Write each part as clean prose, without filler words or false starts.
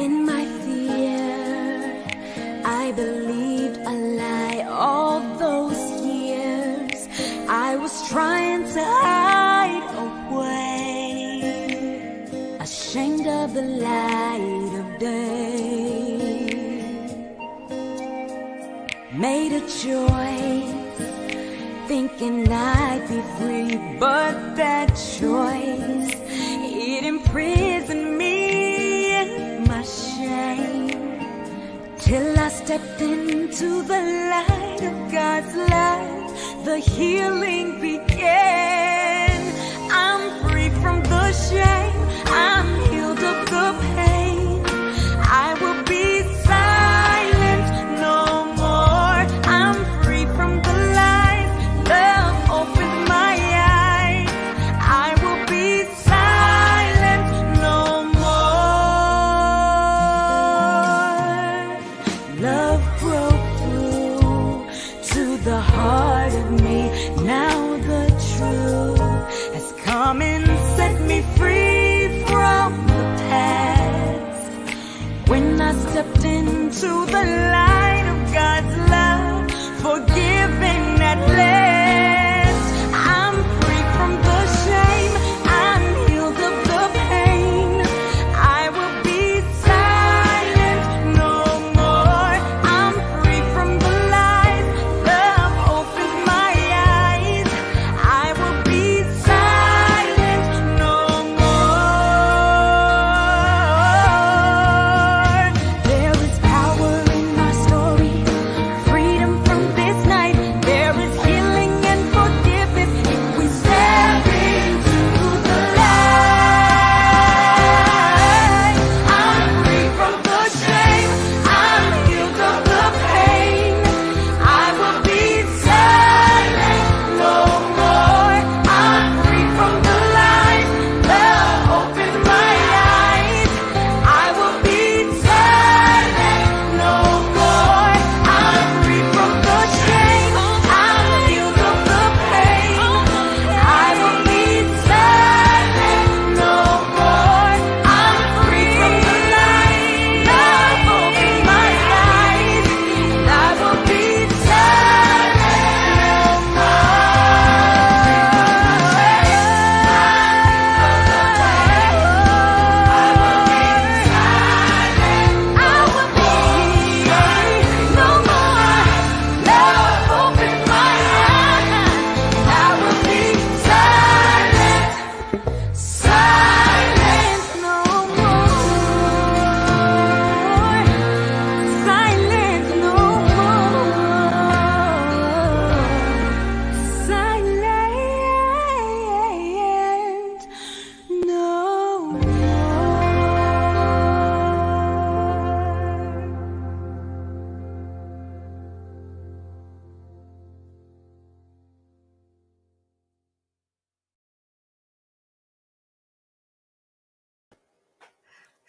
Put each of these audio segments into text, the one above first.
In my fear, I believed a lie all those years. I was trying to hide away, ashamed of the light of day. Made a choice, thinking I'd be free, but that choice, it imprisoned me in my shame. Till I stepped into the light of God's love, the healing began. I'm free from the shame, I'm healed of the pain. I will be silent no more. I'm free from the lies, love opened my eyes. I will be silent no more. Love broke through to the heart of me. Now the truth has come and set me free from the past. When I stepped into the light of God's love, forgiven at last, I'm free from the shame, I'm healed of the pain. I will be silent no more. I'm free from the lies, love opens my eyes. I will be silent no more. There is power in my story, freedom from this night. There is healing and forgiveness if we step into the light. I'm free from the shame, I'm healed of the pain. I will be silent no more. I'm free from the lies, love opens my eyes. I will be silent no more. I'm free from the shame, I'm healed of the pain. I will be silent no more. I'm free from the lies, love opens my eyes. I will be silent no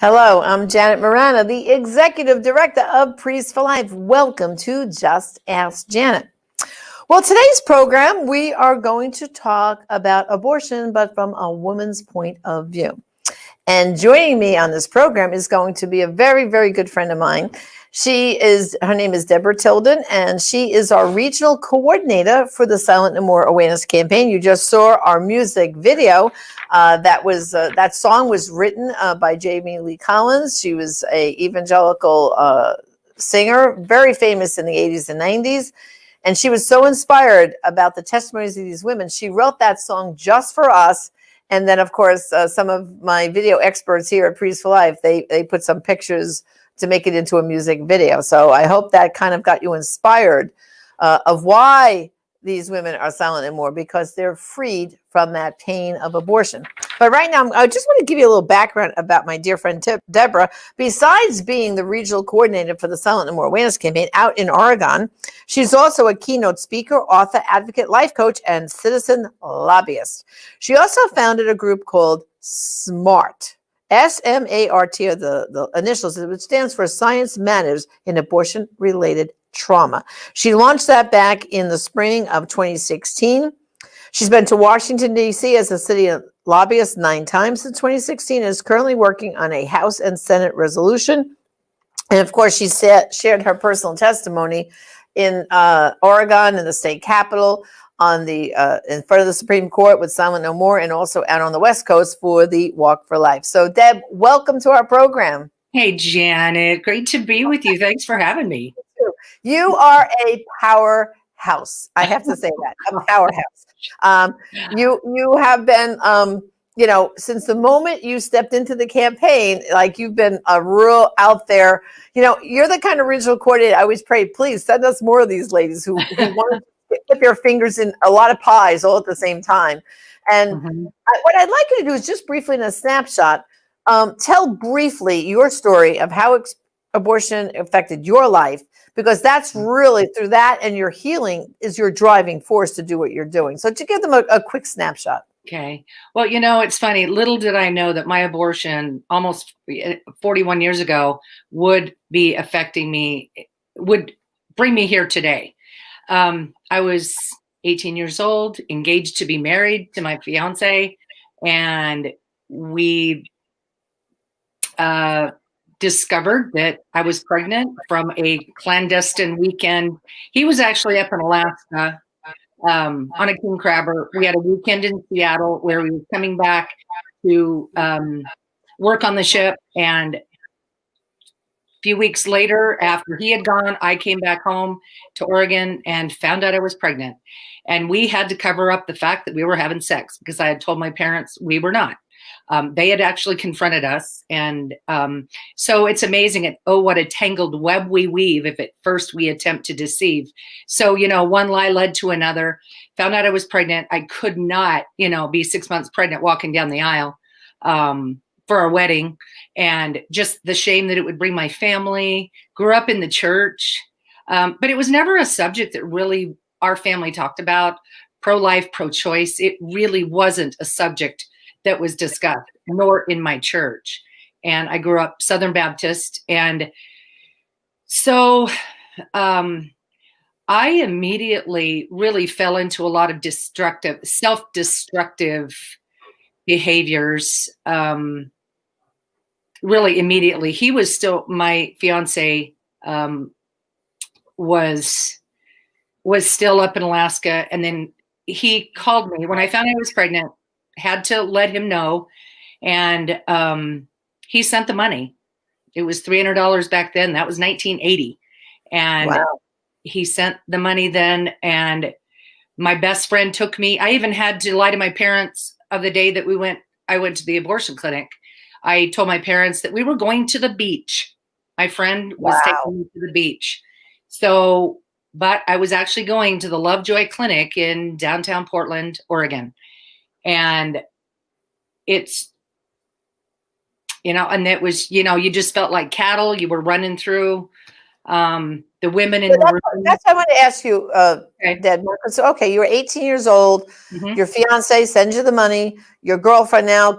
Hello, I'm Janet Marana, the Executive Director of Priests for Life. Welcome to Just Ask Janet. Well, today's program, we are going to talk about abortion, but from a woman's point of view. And joining me on this program is going to be a very, very good friend of mine. Her name is Deborah Tilden, and she is our regional coordinator for the Silent No More Awareness Campaign. You just saw our music video. That song was written by Jamie Lee Collins. She was a evangelical singer, very famous in the 80s and 90s. And she was so inspired about the testimonies of these women. She wrote that song just for us. And then, of course, some of my video experts here at Priests for Life, they put some pictures to make it into a music video. So I hope that kind of got you inspired of why these women are silent and more, because they're freed from that pain of abortion. But right now, I just want to give you a little background about my dear friend Deborah. Besides being the regional coordinator for the Silent No More Awareness Campaign out in Oregon, she's also a keynote speaker, author, advocate, life coach, and citizen lobbyist. She also founded a group called SMART. SMART are the initials, which stands for Science Matters in Abortion-Related Trauma. She launched that back in the spring of 2016. She's been to Washington, D.C. as a city lobbyist 9 times since 2016, and is currently working on a House and Senate resolution. And of course, she shared her personal testimony in Oregon, in the state capitol, on the in front of the Supreme Court with Silent No More, and also out on the West Coast for the Walk for Life. So, Deb, welcome to our program. Hey, Janet, great to be with you. Thanks for having me. You are a powerhouse. I have to say that, a powerhouse. You have been, since the moment you stepped into the campaign, like you've been a real out there. You're the kind of regional coordinator. I always pray, please send us more of these ladies who want to dip their fingers in a lot of pies all at the same time. And what I'd like you to do is just briefly, in a snapshot, tell briefly your story of how abortion affected your life, because that's really through that, and your healing is your driving force to do what you're doing. So to give them a quick snapshot. Okay. Well, it's funny. Little did I know that my abortion almost 41 years ago would be affecting me, would bring me here today. I was 18 years old, engaged to be married to my fiance, and we discovered that I was pregnant from a clandestine weekend. He was actually up in Alaska on a king crabber. We had a weekend in Seattle where we were coming back to work on the ship. And a few weeks later, after he had gone, I came back home to Oregon and found out I was pregnant. And we had to cover up the fact that we were having sex, because I had told my parents we were not. They had actually confronted us. And so it's amazing. What a tangled web we weave if at first we attempt to deceive. So, one lie led to another. Found out I was pregnant. I could not, be 6 months pregnant walking down the aisle for a wedding. And just the shame that it would bring my family. Grew up in the church. But it was never a subject that really our family talked about. Pro-life, pro-choice. It really wasn't a subject that was discussed, nor in my church. And I grew up Southern Baptist. And so I immediately really fell into a lot of self-destructive behaviors. Really immediately. He was still, my fiance was still up in Alaska. And then he called me when I found I was pregnant. Had to let him know, and he sent the money. It was $300 back then. That was 1980, and wow. He sent the money then. And my best friend took me. I even had to lie to my parents of the day that I went to the abortion clinic. I told my parents that we were going to the beach. My friend was taking me to the beach. So, but I was actually going to the Lovejoy Clinic in downtown Portland, Oregon. And it's, and it was, you just felt like cattle. You were running through the women in the room. That's what I want to ask you, Deb. So, you were 18 years old. Your fiance sends you the money. Your girlfriend now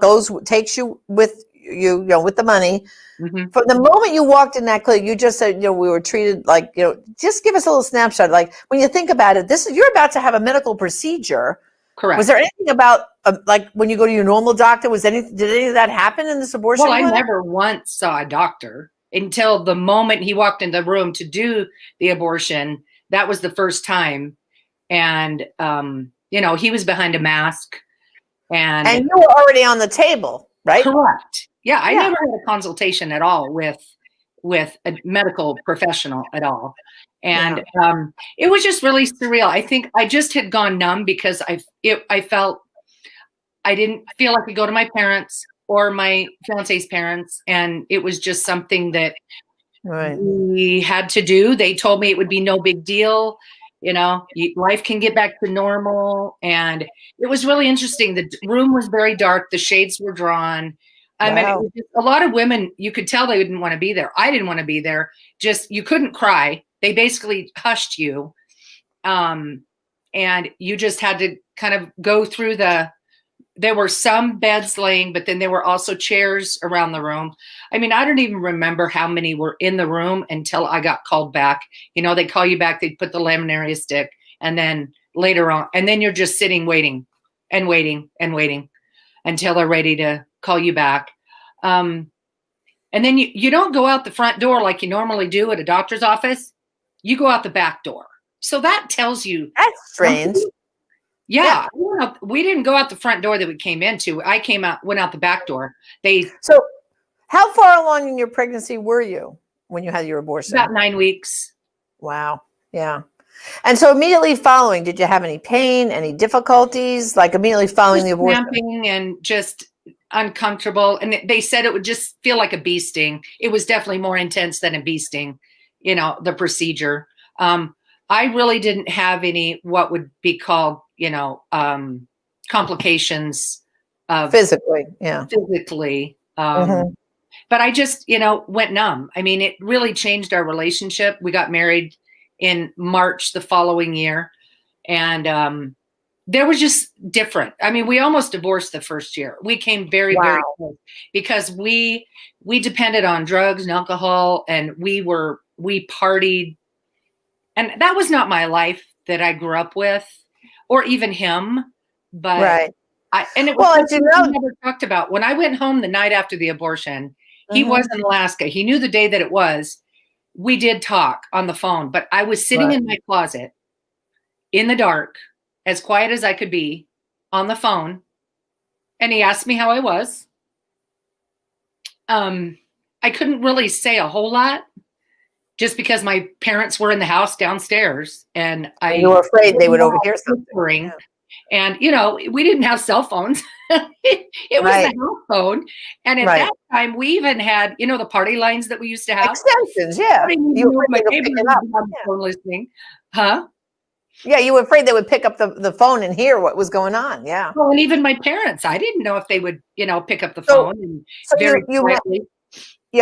takes you with with the money. From the moment you walked in that clinic, you just said, we were treated like, just give us a little snapshot. Like, when you think about it, you're about to have a medical procedure. Correct. Was there anything about like when you go to your normal doctor? Did any of that happen in this abortion? Well, I never once saw a doctor until the moment he walked in the room to do the abortion. That was the first time, and he was behind a mask, and you were already on the table, right? Correct. Yeah, I never had a consultation at all with a medical professional at all. And it was just really surreal. I think I just had gone numb because I felt I didn't feel like I could go to my parents or my fiance's parents. And it was just something that we had to do. They told me it would be no big deal. Life can get back to normal. And it was really interesting. The room was very dark. The shades were drawn. I mean, it was just, a lot of women, you could tell they didn't want to be there. I didn't want to be there. Just, you couldn't cry. They basically hushed you. And you just had to kind of go through there were some beds laying, but then there were also chairs around the room. I mean, I don't even remember how many were in the room until I got called back. They call you back, they put the laminaria stick, and then later on, and then you're just sitting, waiting and waiting and waiting. until they're ready to call you back. And then you don't go out the front door like you normally do at a doctor's office. You go out the back door. So that tells you. That's strange. Yeah. We didn't go out the front door that we came into. Went out the back door. So how far along in your pregnancy were you when you had your abortion? About 9 weeks. Wow. Yeah. And so immediately following, did you have any pain, any difficulties, like immediately following the abortion? Cramping and just uncomfortable. And they said it would just feel like a bee sting. It was definitely more intense than a bee sting, the procedure. I really didn't have any, what would be called, complications of physically. Yeah. Physically. But I just, went numb. I mean, it really changed our relationship. We got married in March the following year. And there was just different. I mean, we almost divorced the first year. We came very, very close because we depended on drugs and alcohol, and we partied. And that was not my life that I grew up with, or even him. But and it was we never talked about. When I went home the night after the abortion, he was in Alaska. He knew the day that it was. We did talk on the phone, but I was sitting in my closet in the dark, as quiet as I could be, on the phone. And he asked me how I was. I couldn't really say a whole lot just because my parents were in the house downstairs, and you were afraid they would overhear something. Yeah. And, we didn't have cell phones. It was the house phone. And at that time, we even had, the party lines that we used to have. Extensions, yeah. You were my neighbor phone listening. Huh? Yeah, you were afraid they would pick up the phone and hear what was going on. Yeah. Well, and even my parents, I didn't know if they would, pick up the phone. And very quietly.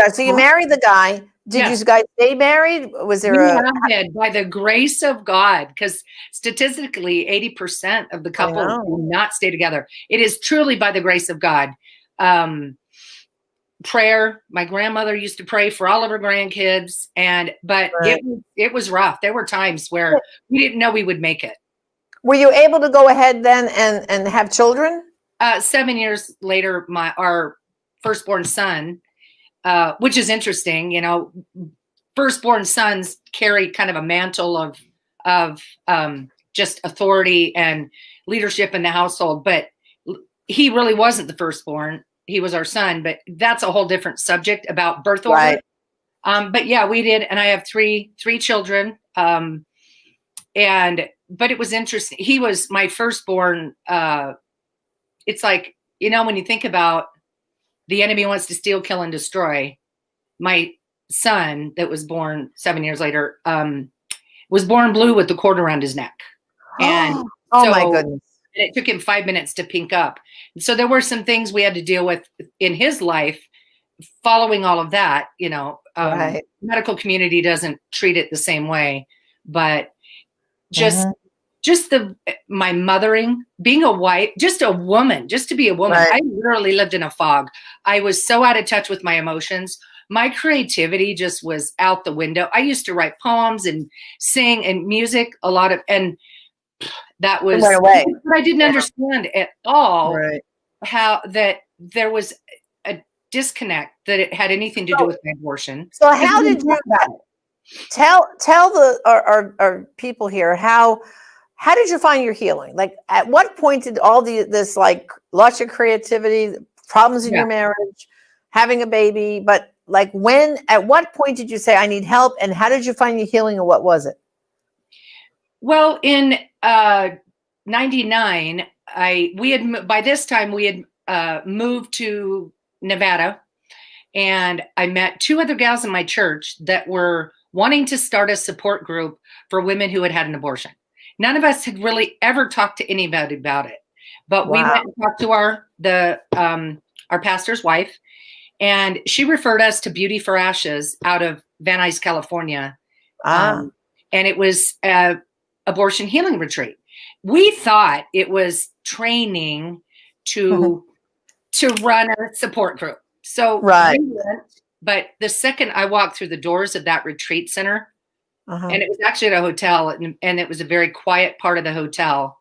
So you married the guy. Did you guys stay married? Was there by the grace of God, because statistically 80% of the couples do not stay together. It is truly by the grace of God. Prayer. My grandmother used to pray for all of her grandkids, but it was rough. There were times where we didn't know we would make it. Were you able to go ahead then and have children? 7 years later, our firstborn son, which is interesting, firstborn sons carry kind of a mantle of just authority and leadership in the household, but he really wasn't the firstborn. He was our son, but that's a whole different subject about birth order. But yeah, we did. And I have three children. But it was interesting. He was my firstborn. It's like, when you think about the enemy wants to steal, kill, and destroy, my son that was born 7 years later, was born blue with the cord around his neck. And my goodness. It took him 5 minutes to pink up. So there were some things we had to deal with in his life following all of that. Medical community doesn't treat it the same way, but just my mothering, being a wife, just a woman, just to be a woman. I literally lived in a fog. I was so out of touch with my emotions. My creativity just was out the window. I used to write poems and sing and music and that was what I didn't understand at all. How that there was a disconnect, that it had anything to do with my abortion. So how did you tell our people here how did you find your healing? Like, at what point did all this like loss of creativity, problems in your marriage, having a baby, but like at what point did you say I need help, and how did you find your healing, and what was it? Well, in 99, by this time we had moved to Nevada, and I met two other gals in my church that were wanting to start a support group for women who had had an abortion. None of us had really ever talked to anybody about it, but we went and talked to our pastor's wife, and she referred us to Beauty for Ashes out of Van Nuys, California. And it was abortion healing retreat. We thought it was training to run a support group. So we went, but the second I walked through the doors of that retreat center, and it was actually at a hotel, and it was a very quiet part of the hotel,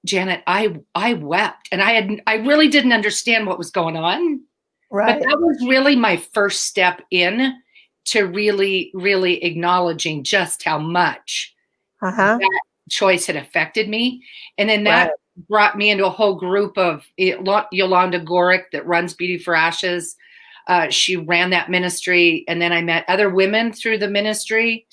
Janet, I wept, and I really didn't understand what was going on. Right. But that was really my first step in to really, really acknowledging just how much that choice had affected me. And then that brought me into a whole group of Yolanda Gorick that runs Beauty for Ashes. She ran that ministry. And then I met other women through the ministry.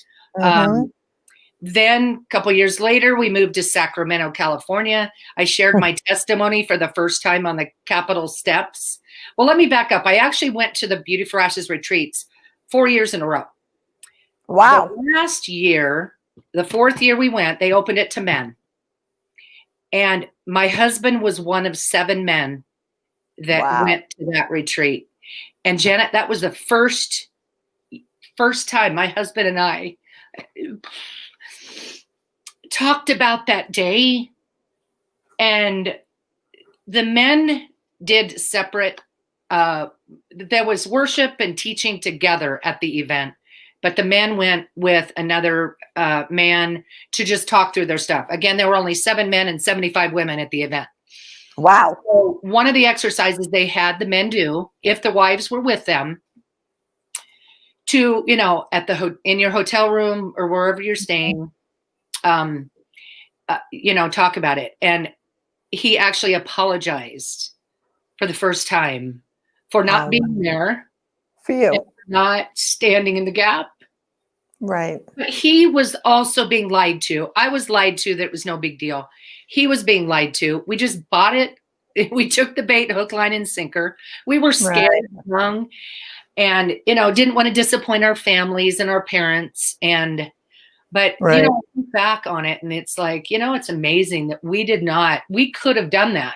Then a couple years later, we moved to Sacramento, California. I shared my testimony for the first time on the Capitol steps. Well, let me back up. I actually went to the Beauty for Ashes retreats 4 years in a row. Wow. The last year, the fourth year we went, they opened it to men. And my husband was one of 7 men that went to that retreat. And Janet, that was the first time my husband and I talked about that day. And the men did separate. There was worship and teaching together at the event, but the men went with another man to just talk through their stuff. Again, there were only 7 men and 75 women at the event. Wow. So one of the exercises they had the men do, if the wives were with them, to, at in your hotel room or wherever you're staying, talk about it. And he actually apologized for the first time for not being there, for you, and not standing in the gap. Right. But he was also being lied to. I was lied to that it was no big deal. He was being lied to. We just bought it. We took the bait, hook, line, and sinker. We were scared, young, and didn't want to disappoint our families and our parents. But look back on it, and it's like, it's amazing that we could have done that.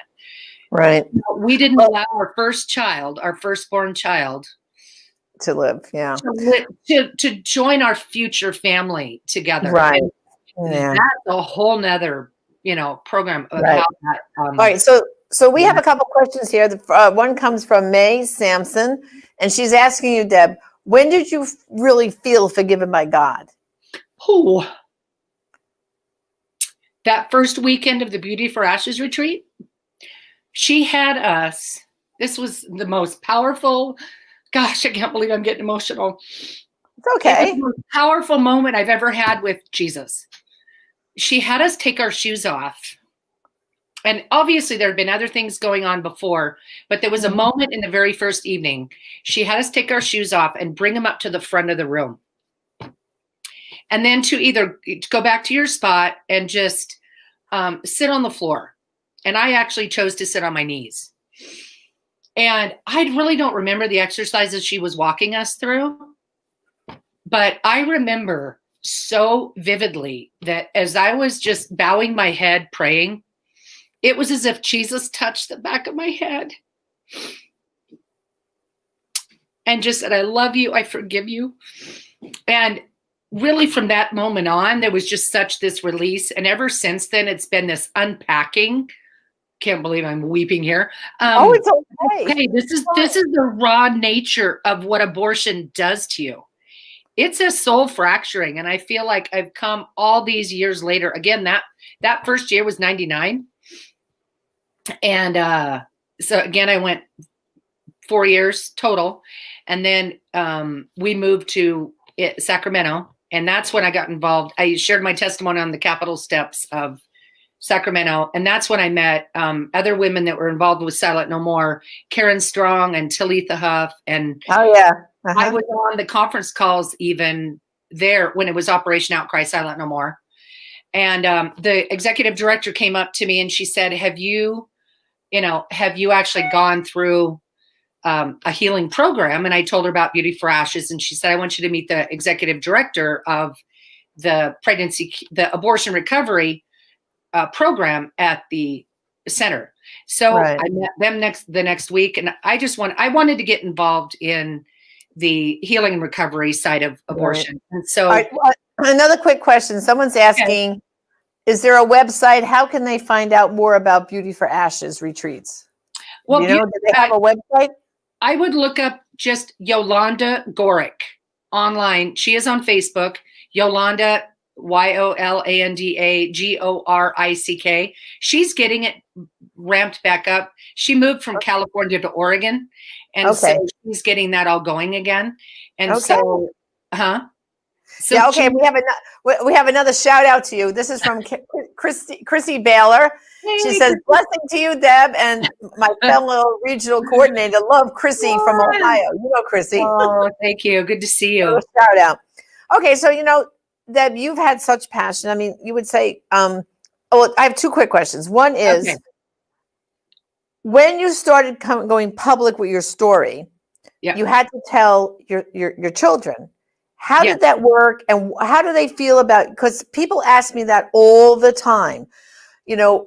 Right. We didn't allow our firstborn child to live. Yeah. To join our future family together. Right. That's a whole nother, program of how that. All right. So we have a couple questions here. One comes from May Sampson, and she's asking you, Deb, when did you really feel forgiven by God? Oh, that first weekend of the Beauty for Ashes retreat, she had us. This was the most powerful. Gosh, I can't believe I'm getting emotional. It's okay. It was the most powerful moment I've ever had with Jesus. She had us take our shoes off. And obviously there had been other things going on before, but there was a moment in the very first evening. She had us take our shoes off and bring them up to the front of the room. And then to either go back to your spot and just sit on the floor. And I actually chose to sit on my knees. And I really don't remember the exercises she was walking us through. But I remember so vividly that as I was just bowing my head, praying, it was as if Jesus touched the back of my head and just said, I love you. I forgive you. And really from that moment on, there was just such this release. And ever since then, it's been this unpacking. Can't believe I'm weeping here. It's okay. Okay, this is the raw nature of what abortion does to you. It's a soul fracturing. And I feel like I've come all these years later. Again, that first year was 99. And so again, I went 4 years total. And then we moved to Sacramento. And that's when I got involved. I shared my testimony on the Capitol steps of Sacramento. And that's when I met other women that were involved with Silent No More, Karen Strong and Talitha Huff. And I was on the conference calls even there when it was Operation Outcry Silent No More. And the executive director came up to me and she said, have you actually gone through a healing program? And I told her about Beauty for Ashes. And she said, I want you to meet the executive director of the abortion recovery program at the center. So I met them the next week. And I wanted to get involved in the healing and recovery side of abortion. And so another quick question. Someone's asking, is there a website? How can they find out more about Beauty for Ashes retreats? Well, do they have a website? I would look up just Yolanda Gorick online. She is on Facebook, Yolanda YOLANDAGORICK. She's getting it ramped back up. She moved from California to Oregon, and so she's getting that all going again. And so, So yeah, okay. We have another shout out to you. This is from Chrissy Baylor. She says, "Blessing to you, Deb, and my fellow regional coordinator. Love Chrissy from Ohio. You know Chrissy. Oh, thank you. Good to see you. Shout out. Okay, so Deb, you've had such passion. I mean, you would say. I have two quick questions. One is, when you started going public with your story, you had to tell your children. How did that work, and how do they feel about? Because people ask me that all the time.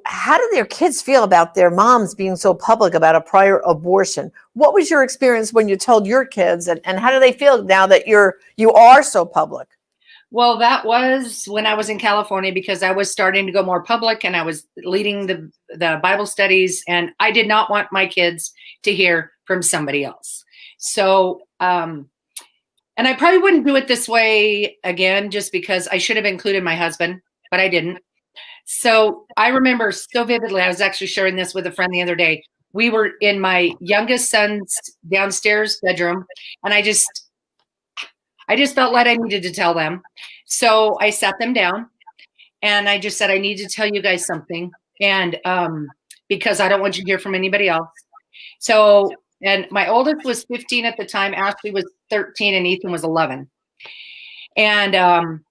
How do their kids feel about their moms being so public about a prior abortion? What was your experience when you told your kids, and how do they feel now that you are so public? Well, that was when I was in California, because I was starting to go more public and I was leading the Bible studies, and I did not want my kids to hear from somebody else. So, and I probably wouldn't do it this way again, just because I should have included my husband, but I didn't. So I remember so vividly, I was actually sharing this with a friend the other day. We were in my youngest son's downstairs bedroom, and I just felt like I needed to tell them. So I sat them down and I just said, I need to tell you guys something. And because I don't want you to hear from anybody else. So, and my oldest was 15 at the time. Ashley was 13 and Ethan was 11. And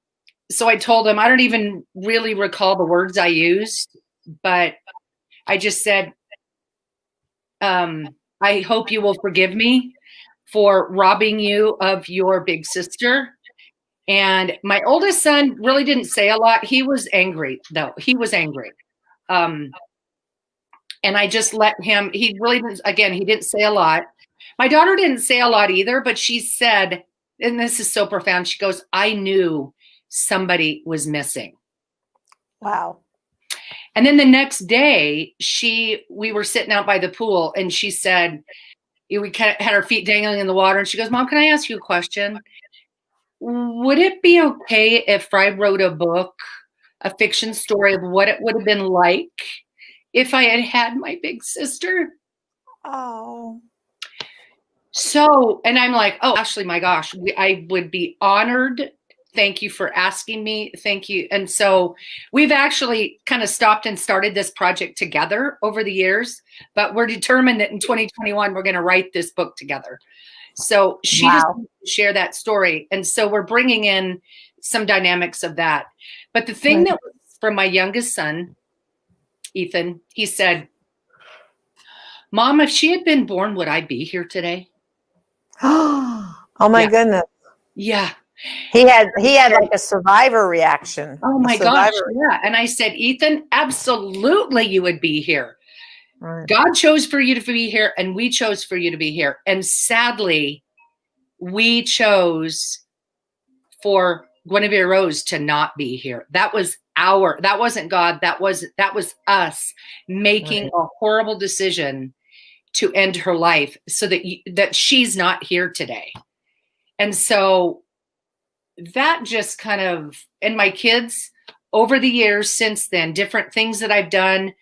so I told him, I don't even really recall the words I used, but I just said, I hope you will forgive me for robbing you of your big sister. And my oldest son really didn't say a lot. He was angry, though. He was angry. And I just let him, he really didn't, again, he didn't say a lot. My daughter didn't say a lot either, but she said, and this is so profound, she goes, I knew somebody was missing. Wow. And then the next day, we were sitting out by the pool, and she said, we kind of had our feet dangling in the water, and she goes, Mom, can I ask you a question? Would it be okay if I wrote a book, a fiction story of what it would have been like if I had had my big sister? Oh. So, and I'm like, oh, Ashley, my gosh, I would be honored. Thank you for asking me. Thank you. And so we've actually kind of stopped and started this project together over the years, but we're determined that in 2021, we're going to write this book together. So she just share that story. And so we're bringing in some dynamics of that. But the thing that was from my youngest son, Ethan, he said, Mom, if she had been born, would I be here today? Oh my goodness. Yeah. He had like a survivor reaction. Oh my gosh. Yeah. And I said, Ethan, absolutely you would be here. Right. God chose for you to be here, and we chose for you to be here. And sadly, we chose for Guinevere Rose to not be here. That wasn't God. That was us making a horrible decision to end her life so that she's not here today. And so that just kind of, and my kids over the years since then, different things that I've done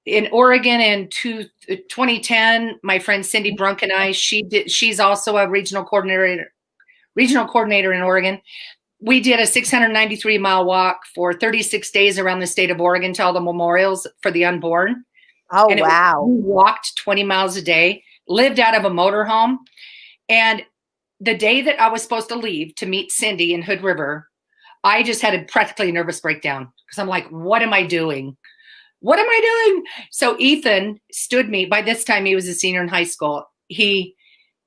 in Oregon in 2010, my friend Cindy Brunk and I, she's also a regional coordinator in Oregon. We did a 693-mile walk for 36 days around the state of Oregon to all the memorials for the unborn. Oh, and wow. We walked 20 miles a day, lived out of a motorhome. And the day that I was supposed to leave to meet Cindy in Hood River, I just had a practically nervous breakdown because I'm like, what am I doing? What am I doing? So Ethan stood me, by this time he was a senior in high school. He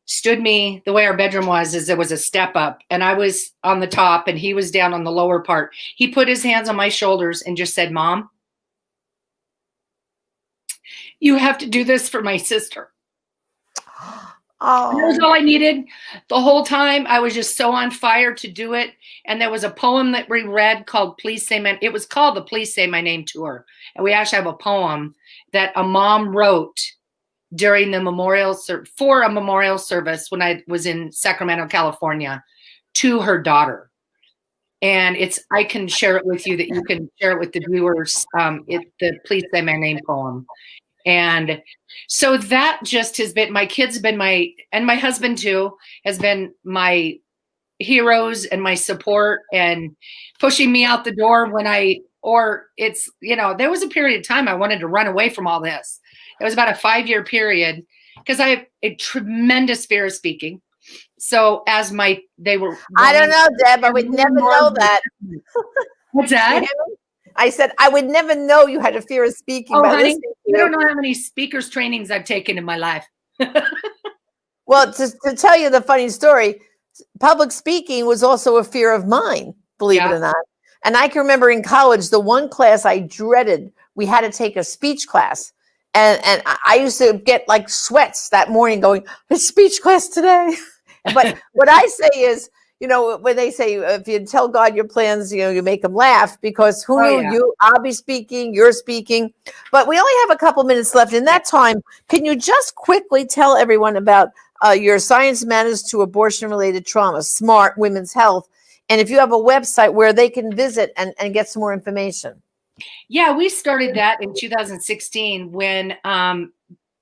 stood me, the way our bedroom was, is there was a step up and I was on the top and he was down on the lower part. He put his hands on my shoulders and just said, Mom, you have to do this for my sister. Oh. That was all I needed. The whole time I was just so on fire to do it. And there was a poem that we read called it was called the Please Say My Name Tour. And we actually have a poem that a mom wrote during the for a memorial service when I was in Sacramento, California, to her daughter. and I can share it with you, that you can share it with the viewers. The Please Say My Name poem. And so that just has been, my kids have been and my husband too, has been my heroes and my support and pushing me out the door when there was a period of time I wanted to run away from all this. It was about a 5-year period because I have a tremendous fear of speaking. So I don't know, Deb, I would never know that. What's that? I said, I would never know you had a fear of speaking. Oh, honey, you don't know how many speakers trainings I've taken in my life. Well, to tell you the funny story, public speaking was also a fear of mine, believe it or not. And I can remember in college, the one class I dreaded, we had to take a speech class. And I used to get like sweats that morning going, it's speech class today. But what I say is, when they say, if you tell God your plans, you make them laugh, because who knew I'll be speaking, you're speaking. But we only have a couple minutes left. In that time, can you just quickly tell everyone about your Science Matters to Abortion-Related Trauma, SMART Women's Health, and if you have a website where they can visit and get some more information? Yeah, we started that in 2016 when,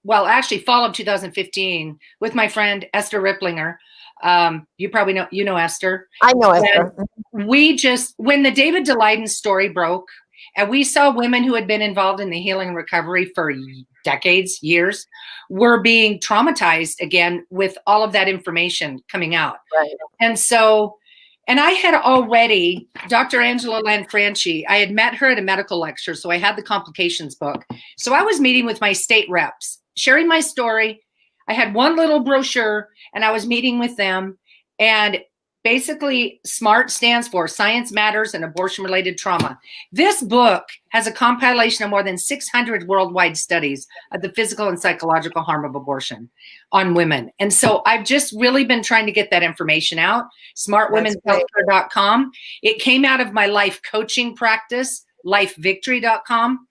actually fall of 2015 with my friend Esther Ripplinger. You probably know Esther. I know Esther. And when the David Daleiden story broke, and we saw women who had been involved in the healing and recovery for decades, years, were being traumatized again with all of that information coming out. Right. And I had already, Dr. Angela Lanfranchi, I had met her at a medical lecture, so I had the complications book. So I was meeting with my state reps, sharing my story. I had one little brochure, and I was meeting with them. And basically, SMART stands for Science Matters and Abortion-Related Trauma. This book has a compilation of more than 600 worldwide studies of the physical and psychological harm of abortion on women. And so I've just really been trying to get that information out. SmartWomen'sHealthcare.com. It came out of my life coaching practice, LifeVictory.com.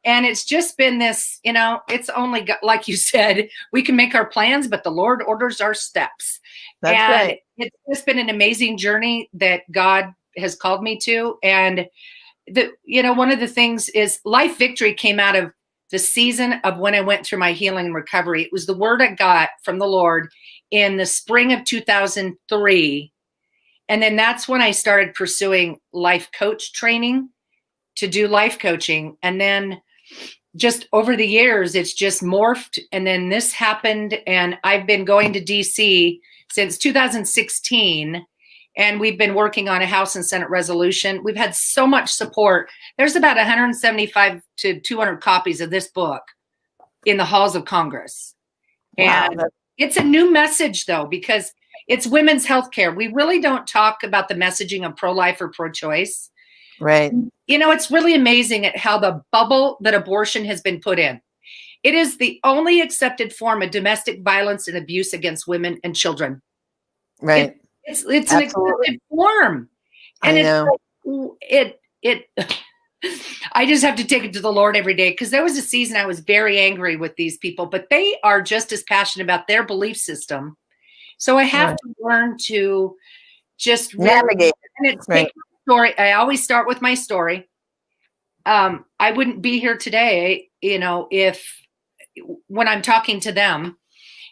And it's just been this, it's only got, like you said, we can make our plans, but the Lord orders our steps. That's right. It's just been an amazing journey that God has called me to. And one of the things is Life Victory came out of the season of when I went through my healing and recovery. It was the word I got from the Lord in the spring of 2003. And then that's when I started pursuing life coach training to do life coaching. And then just over the years, it's just morphed. And then this happened. And I've been going to DC since 2016. And we've been working on a House and Senate resolution. We've had so much support. There's about 175 to 200 copies of this book in the halls of Congress. Wow. And it's a new message, though, because it's women's health care. We really don't talk about the messaging of pro-life or pro-choice. Right. It's really amazing at how the bubble that abortion has been put in. It is the only accepted form of domestic violence and abuse against women and children. Right. It's an accepted form. And I just have to take it to the Lord every day, because there was a season I was very angry with these people, but they are just as passionate about their belief system. So I have to learn to just navigate. And it's story. I always start with my story. I wouldn't be here today, if when I'm talking to them,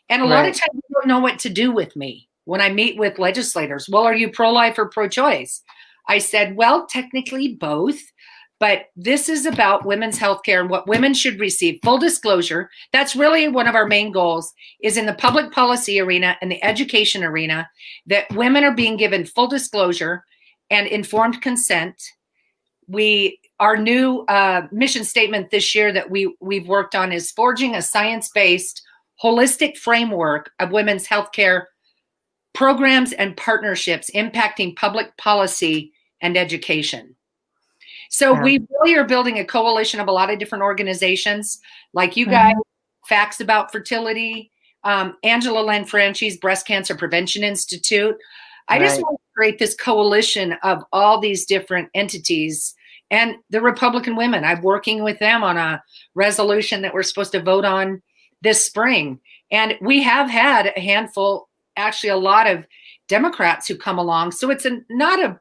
and a lot of times they don't know what to do with me when I meet with legislators. Well, are you pro-life or pro-choice? I said, well, technically both, but this is about women's health care and what women should receive. Full disclosure, that's really one of our main goals, is in the public policy arena and the education arena, that women are being given full disclosure and informed consent. Our new mission statement this year that we've worked on is forging a science-based, holistic framework of women's healthcare programs and partnerships impacting public policy and education. So we really are building a coalition of a lot of different organizations, like you guys, Facts About Fertility, Angela Lanfranchi's Breast Cancer Prevention Institute. I just want to create this coalition of all these different entities, and the Republican women. I'm working with them on a resolution that we're supposed to vote on this spring. And we have had a handful actually a lot of Democrats who come along. So it's not a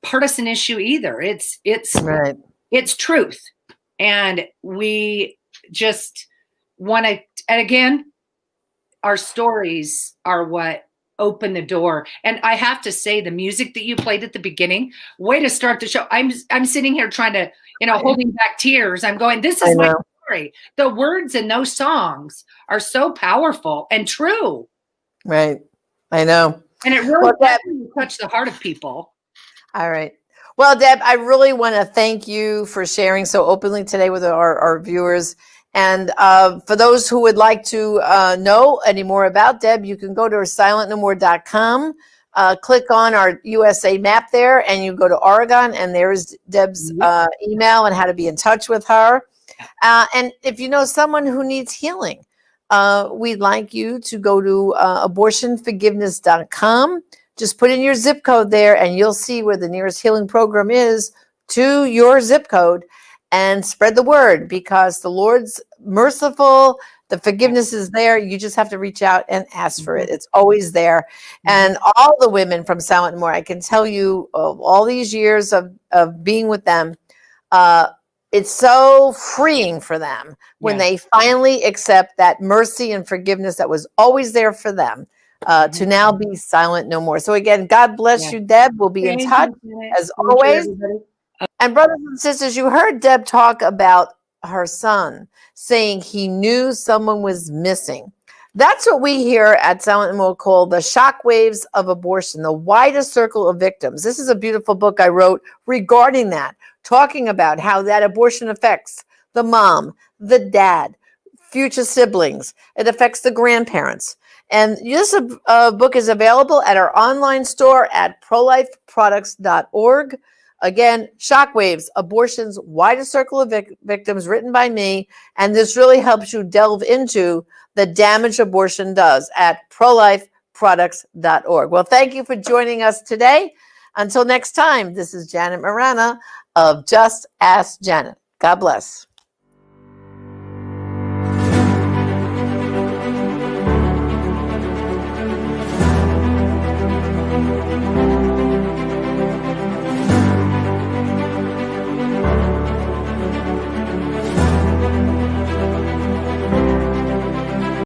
partisan issue either. It's Right. it's truth. And we just want to, and again, our stories are what open the door. And I have to say, the music that you played at the beginning, way to start the show. I'm sitting here trying to, holding back tears. I'm going, this is my story. The words in those songs are so powerful and true. Right. I know. And it really touched the heart of people. All right. Well, Deb, I really want to thank you for sharing so openly today with our viewers. And for those who would like to know any more about Deb, you can go to silentnomore.com, click on our USA map there, and you go to Oregon, and there's Deb's email and how to be in touch with her. And if you know someone who needs healing, we'd like you to go to abortionforgiveness.com. Just put in your zip code there, and you'll see where the nearest healing program is to your zip code, and spread the word, because the Lord's merciful. The forgiveness is there. You just have to reach out and ask for it. It's always there. And all the women from Silent More, I can tell you, of all these years of being with them, it's so freeing for them when they finally accept that mercy and forgiveness that was always there for them. To now be silent no more. So again, God bless you, Deb. We'll be in touch as always. And brothers and sisters, you heard Deb talk about her son saying he knew someone was missing. That's what we here at Silent Mo call the shockwaves of abortion, the widest circle of victims. This is a beautiful book I wrote regarding that, talking about how that abortion affects the mom, the dad, future siblings. It affects the grandparents. And this book is available at our online store at prolifeproducts.org. Again, Shockwaves, Abortion's Widest Circle of Victims, written by me. And this really helps you delve into the damage abortion does at prolifeproducts.org. Well, thank you for joining us today. Until next time, this is Janet Marana of Just Ask Janet. God bless.